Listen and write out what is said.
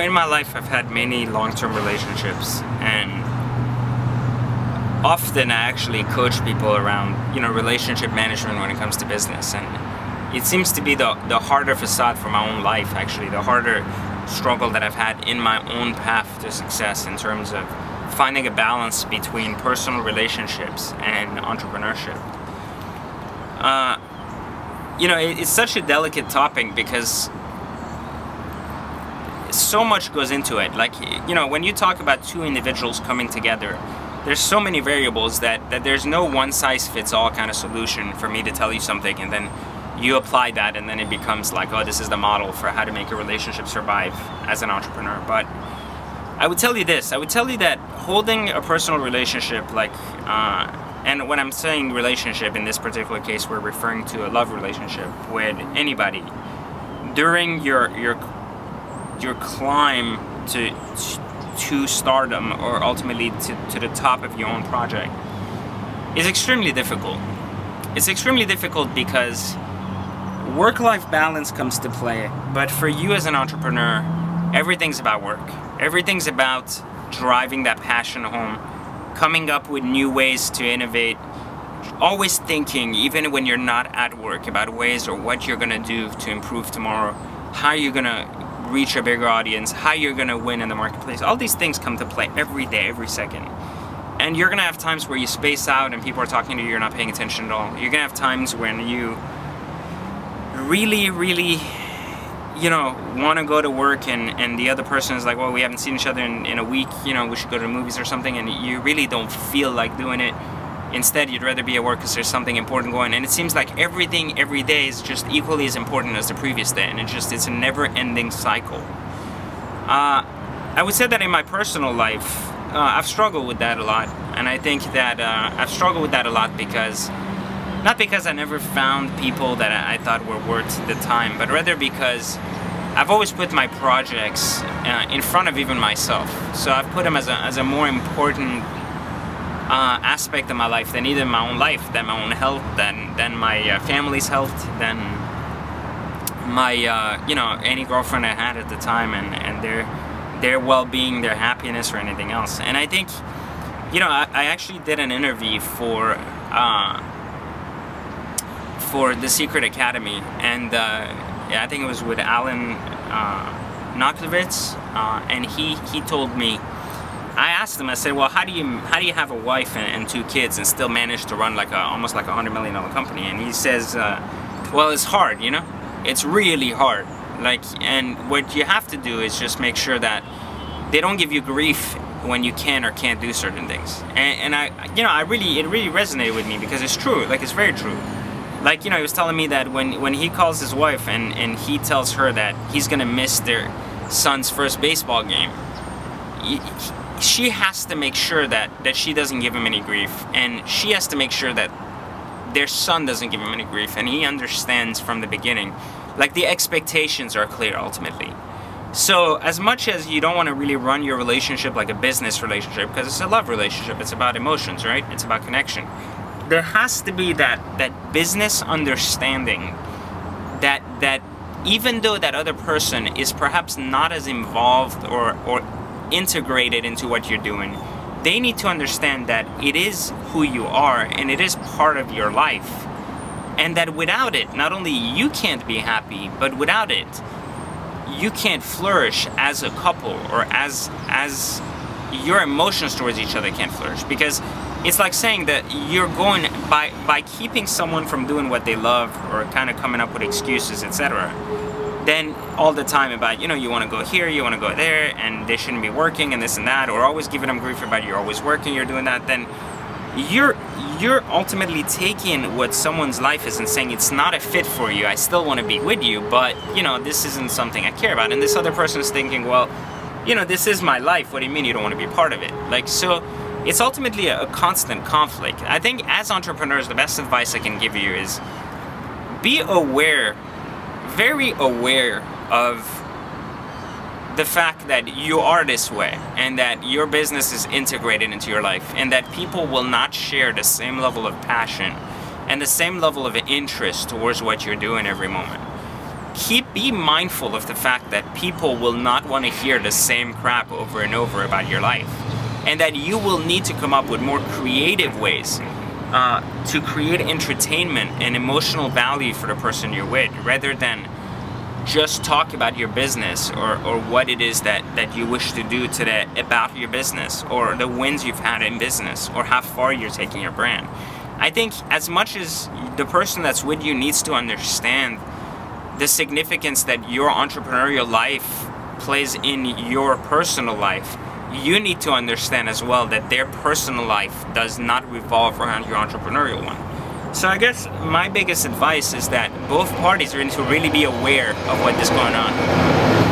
in my life I've had many long-term relationships, and often I actually coach people around, relationship management when it comes to business. And it seems to be the harder facade for my own life, actually, the harder struggle that I've had in my own path to success in terms of finding a balance between personal relationships and entrepreneurship. It's such a delicate topic because so much goes into it. Like, when you talk about two individuals coming together, there's so many variables that there's no one-size-fits-all kind of solution for me to tell you something and then you apply that and then it becomes like, oh, this is the model for how to make a relationship survive as an entrepreneur. But I would tell you this, I would tell you that holding a personal relationship, and when I'm saying relationship, in this particular case, we're referring to a love relationship with anybody, during your climb to stardom, or ultimately to the top of your own project, is extremely difficult. It's extremely difficult because work-life balance comes to play, but for you as an entrepreneur, everything's about work. Everything's about driving that passion home, coming up with new ways to innovate, always thinking, even when you're not at work, about ways or what you're gonna do to improve tomorrow, how you're gonna reach a bigger audience, how you're gonna win in the marketplace. All these things come to play every day, every second. And you're gonna have times where you space out and people are talking to you, you're not paying attention at all. You're gonna have times when you really want to go to work and the other person is like, well, we haven't seen each other in a week, we should go to the movies or something, and you really don't feel like doing it. Instead, you'd rather be at work because there's something important going on. And it seems like everything every day is just equally as important as the previous day, and it's a never-ending cycle. I would say that in my personal life, I've struggled with that a lot, and I think that I've struggled with that a lot because not because I never found people that I thought were worth the time, but rather because I've always put my projects in front of even myself. So I've put them as a more important aspect of my life than either my own life, than my own health, than my family's health, than my any girlfriend I had at the time, and their well-being, their happiness, or anything else. And I think, I actually did an interview for the Secret Academy, and I think it was with Alan Noklevitz, and he told me, I asked him, I said, well, how do you have a wife and two kids and still manage to run almost like $100 million company? And he says, well, it's hard, it's really hard. And what you have to do is just make sure that they don't give you grief when you can or can't do certain things. And it really resonated with me because it's true. It's very true. He was telling me that when he calls his wife and he tells her that he's gonna miss their son's first baseball game, she has to make sure that she doesn't give him any grief, and she has to make sure that their son doesn't give him any grief, and he understands from the beginning. The expectations are clear ultimately. So as much as you don't want to really run your relationship like a business relationship, because it's a love relationship, it's about emotions, right? It's about connection. There has to be that business understanding that even though that other person is perhaps not as involved or integrated into what you're doing, they need to understand that it is who you are and it is part of your life, and that without it, not only you can't be happy, but without it, you can't flourish as a couple, or as your emotions towards each other can't flourish. Because it's like saying that you're going, by keeping someone from doing what they love, or kind of coming up with excuses, etc., then all the time about, you want to go here, you want to go there, and they shouldn't be working, and this and that, or always giving them grief about you're always working, you're doing that, then you're ultimately taking what someone's life is and saying it's not a fit for you. I still want to be with you, but this isn't something I care about. And this other person is thinking, well, this is my life. What do you mean you don't want to be part of it? So it's ultimately a constant conflict. I think as entrepreneurs, the best advice I can give you is be aware, very aware of the fact that you are this way, and that your business is integrated into your life, and that people will not share the same level of passion and the same level of interest towards what you're doing every moment. be mindful of the fact that people will not want to hear the same crap over and over about your life, and that you will need to come up with more creative ways to create entertainment and emotional value for the person you're with, rather than just talk about your business or what it is that you wish to do today about your business, or the wins you've had in business, or how far you're taking your brand. I think as much as the person that's with you needs to understand the significance that your entrepreneurial life plays in your personal life, you need to understand as well that their personal life does not revolve around your entrepreneurial one. So I guess my biggest advice is that both parties are going to really be aware of what is going on.